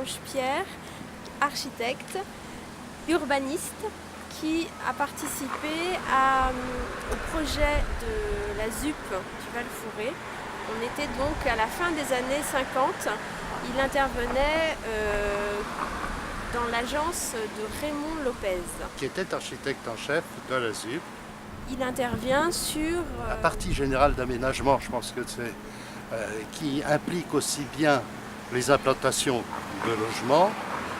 Longe-Pierre, architecte, urbaniste, qui a participé au projet de la ZUP du Val-Fouré. On était donc à la fin des années 50. Il intervenait dans l'agence de Raymond Lopez, qui était architecte en chef de la ZUP. Il intervient sur la partie générale d'aménagement, je pense que c'est qui implique aussi bien les implantations de logements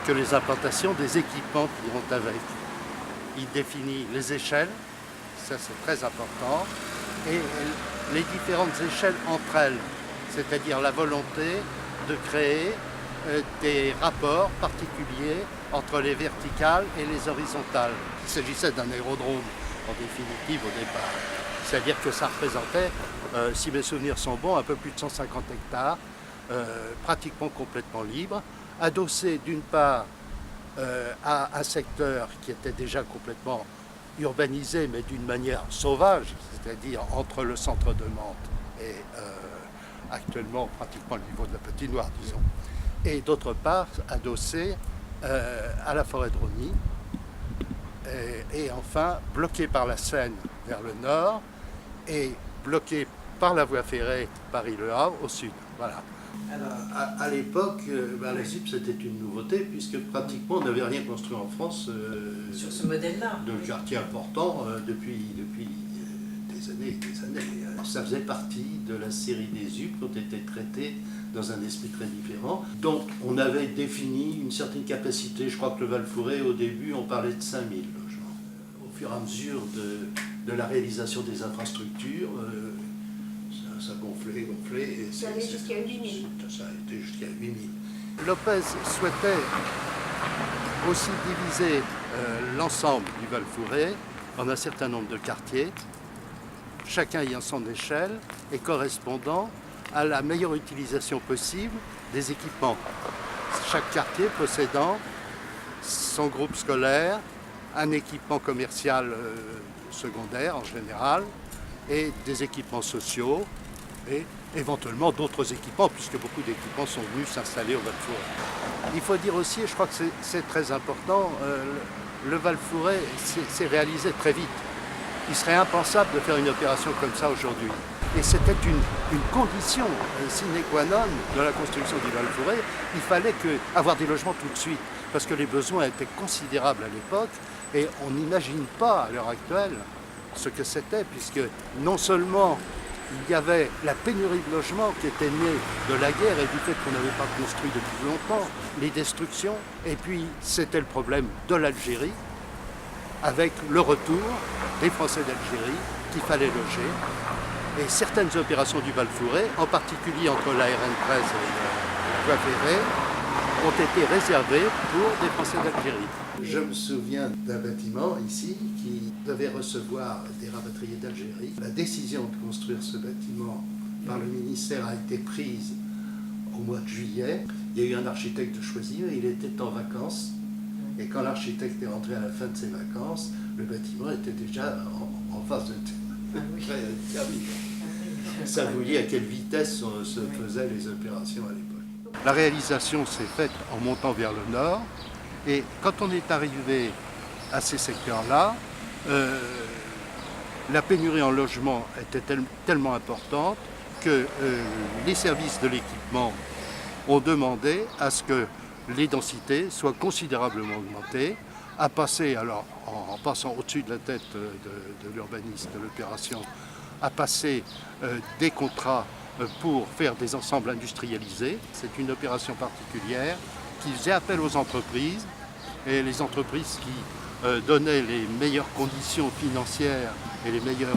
que les implantations des équipements qui vont avec. Il définit les échelles, ça c'est très important, et les différentes échelles entre elles, c'est-à-dire la volonté de créer des rapports particuliers entre les verticales et les horizontales. Il s'agissait d'un aérodrome en définitive au départ. C'est-à-dire que ça représentait, si mes souvenirs sont bons, un peu plus de 150 hectares, pratiquement complètement libre, adossé d'une part à un secteur qui était déjà complètement urbanisé, mais d'une manière sauvage, c'est-à-dire entre le centre de Nantes et actuellement pratiquement le niveau de la patinoire, disons, et d'autre part adossé à la forêt de Rosny, et enfin bloqué par la Seine vers le nord et bloqué par la voie ferrée Paris-Le Havre au sud. Voilà. Alors, à l'époque, la ZUP c'était une nouveauté puisque pratiquement on n'avait rien construit en France sur ce modèle-là. De quartier important depuis des années et des années. Ça faisait partie de la série des ZUP qui ont été traitées dans un esprit très différent. Donc on avait défini une certaine capacité. Je crois que le Val-Fouré, au début, on parlait de 5000 logements. Au fur et à mesure de la réalisation des infrastructures, ça gonflait. Et ça allait jusqu'à 8000. Ça a été jusqu'à 8000. Lopez souhaitait aussi diviser l'ensemble du Val-Fouré en un certain nombre de quartiers, chacun ayant son échelle et correspondant à la meilleure utilisation possible des équipements. Chaque quartier possédant son groupe scolaire, un équipement commercial secondaire en général, et des équipements sociaux, et éventuellement d'autres équipements, puisque beaucoup d'équipements sont venus s'installer au Val-Fouré. Il faut dire aussi, et je crois que c'est très important, le Val-Fouré s'est réalisé très vite. Il serait impensable de faire une opération comme ça aujourd'hui. Et c'était une condition sine qua non de la construction du Val-Fouré. Il fallait avoir des logements tout de suite, parce que les besoins étaient considérables à l'époque, et on n'imagine pas à l'heure actuelle ce que c'était, puisque non seulement il y avait la pénurie de logements qui était née de la guerre et du fait qu'on n'avait pas construit depuis longtemps, les destructions, et puis c'était le problème de l'Algérie, avec le retour des Français d'Algérie qu'il fallait loger. Et certaines opérations du Val-Fouré, en particulier entre la RN13 et la voie ferrée, ont été réservées pour des Français d'Algérie. Je me souviens d'un bâtiment ici qui devait recevoir des rapatriés d'Algérie. La décision de construire ce bâtiment par le ministère a été prise au mois de juillet. Il y a eu un architecte choisi, il était en vacances. Et quand l'architecte est rentré à la fin de ses vacances, le bâtiment était déjà en phase de termination. Ça vous dit à quelle vitesse se faisaient les opérations à l'époque. La réalisation s'est faite en montant vers le nord. Et quand on est arrivé à ces secteurs-là, la pénurie en logement était tellement importante que les services de l'équipement ont demandé à ce que les densités soient considérablement augmentées, à passer, alors en passant au-dessus de la tête de l'urbaniste de l'opération, à passer des contrats pour faire des ensembles industrialisés. C'est une opération particulière qui faisait appel aux entreprises, et les entreprises qui donnaient les meilleures conditions financières et les meilleures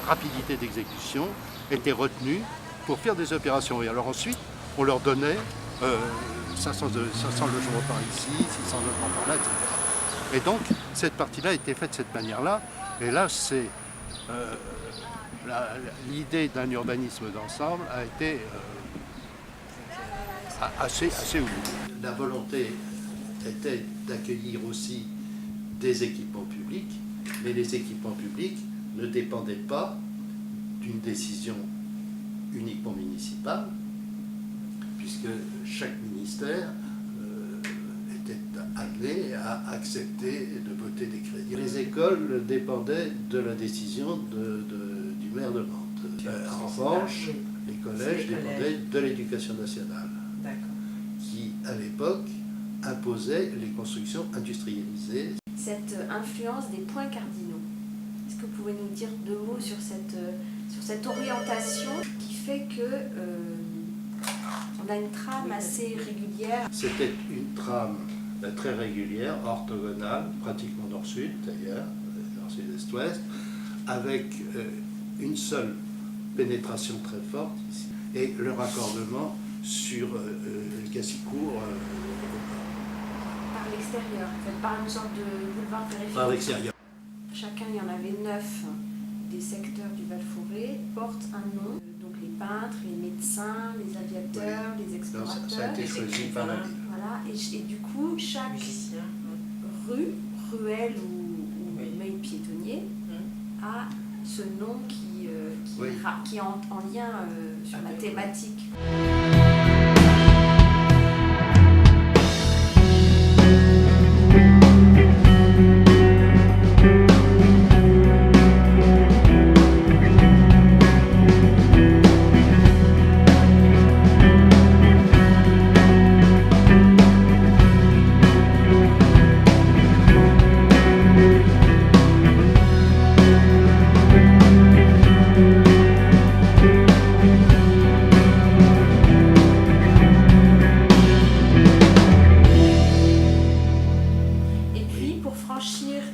rapidités d'exécution étaient retenues pour faire des opérations. Et alors ensuite, on leur donnait 500 logements par ici, 600 logements par là, etc. Et donc, cette partie-là a été faite de cette manière-là. Et là, c'est l'idée d'un urbanisme d'ensemble a été assez oubliée. La volonté était d'accueillir aussi des équipements publics, mais les équipements publics ne dépendaient pas d'une décision uniquement municipale, puisque chaque ministère amené à accepter de voter des crédits. Les écoles dépendaient de la décision du maire de Nantes. En revanche, les collèges dépendaient de l'Éducation nationale, qui, à l'époque, imposait les constructions industrialisées. Cette influence des points cardinaux, est-ce que vous pouvez nous dire deux mots sur cette orientation qui fait que on a une trame assez régulière? C'était une trame très régulière, orthogonale, pratiquement nord-sud d'ailleurs, nord-sud-est-ouest, avec une seule pénétration très forte ici, et le raccordement sur le Gassicourt. Par l'extérieur, en fait, par une sorte de boulevard périphérique. Par l'extérieur. Chacun, il y en avait 9 des secteurs du Val-Forêt, portent un nom. Donc les peintres, les médecins, les aviateurs, les explorateurs. Ça a été choisi par la ville. Voilà, et du coup, chaque rue, ruelle ou même piétonnier a ce nom qui est en lien sur la thématique.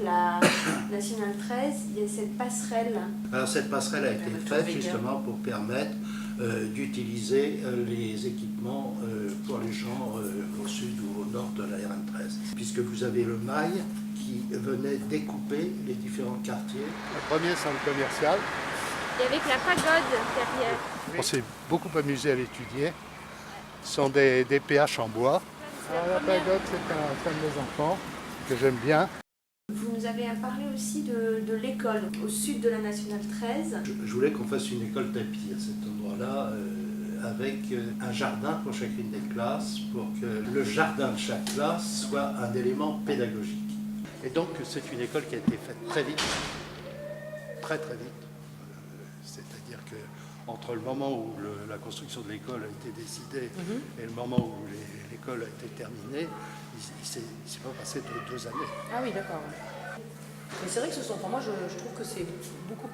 La Nationale 13, il y a cette passerelle. Alors cette passerelle a été faite justement pour permettre d'utiliser les équipements pour les gens au sud ou au nord de la RN13. Puisque vous avez le mail qui venait découper les différents quartiers. Le premier centre commercial. Et avec la pagode derrière. On s'est beaucoup amusé à l'étudier. Ce sont des PH en bois. Alors, la pagode, c'est un fan des enfants que j'aime bien. Vous nous avez parlé aussi de l'école au sud de la Nationale 13. Je voulais qu'on fasse une école tapis à cet endroit-là, avec un jardin pour chacune des classes, pour que le jardin de chaque classe soit un élément pédagogique. Et donc c'est une école qui a été faite très vite, très vite. C'est-à-dire que entre le moment où la construction de l'école a été décidée et le moment où l'école a été terminée, il ne s'est pas passé de 2 années. Ah oui, d'accord. Mais c'est vrai que pour moi, je trouve que c'est beaucoup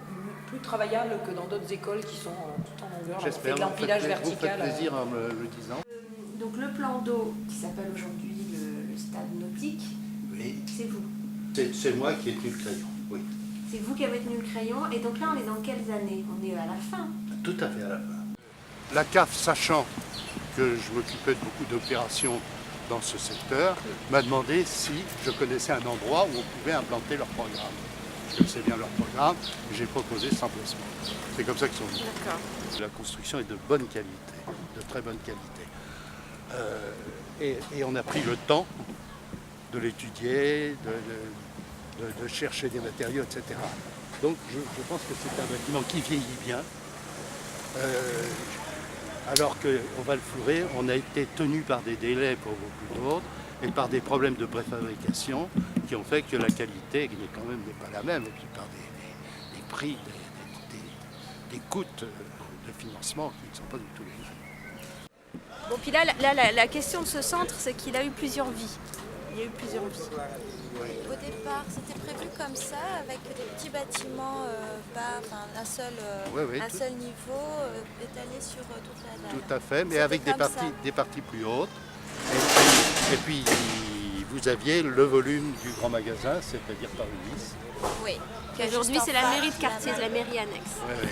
plus travaillable que dans d'autres écoles qui sont tout en longueur. On fait de l'empilage vertical. Vous faites plaisir en me le disant. Donc le plan d'eau qui s'appelle aujourd'hui le stade nautique, oui. C'est vous? C'est moi qui ai tenu le crayon, oui. C'est vous qui avez tenu le crayon, et donc là on est dans quelles années? On est à la fin. Tout à fait à la fin. La CAF, sachant que je m'occupais de beaucoup d'opérations dans ce secteur, m'a demandé si je connaissais un endroit où on pouvait implanter leur programme. Je connaissais bien leur programme et j'ai proposé ce emplacement. C'est comme ça qu'ils sont venus. D'accord. La construction est de bonne qualité, de très bonne qualité. Et on a pris le temps de l'étudier, de chercher des matériaux, etc. Donc je pense que c'est un bâtiment qui vieillit bien. Alors qu'au Val-Forêt, on a été tenu par des délais pour beaucoup d'autres et par des problèmes de préfabrication qui ont fait que la qualité quand même n'est pas la même, et puis par des prix, des coûts de financement qui ne sont pas du tout les mêmes. Bon, puis là, la question de ce centre, c'est qu'il a eu plusieurs vies. Il y a eu plusieurs vies. Au départ, c'était prévu comme ça, avec des petits bâtiments bas, enfin un seul niveau étalé sur toute la dalle. Tout à fait, mais avec des parties plus hautes. Et puis, vous aviez le volume du grand magasin, c'est-à-dire Paris Nice. Oui. Aujourd'hui, c'est la mairie de quartier, c'est la mairie annexe. Oui.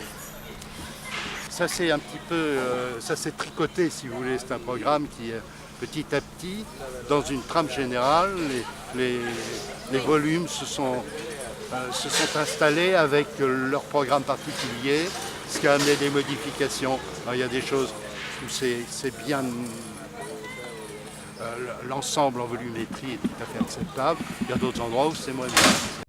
Ça, c'est un petit peu, ça s'est tricoté, si vous voulez. C'est un programme qui petit à petit, dans une trame générale, les volumes se sont installés avec leur programme particulier, ce qui a amené des modifications. Alors, il y a des choses où c'est bien, l'ensemble en volumétrie est tout à fait acceptable. Il y a d'autres endroits où c'est moins bien.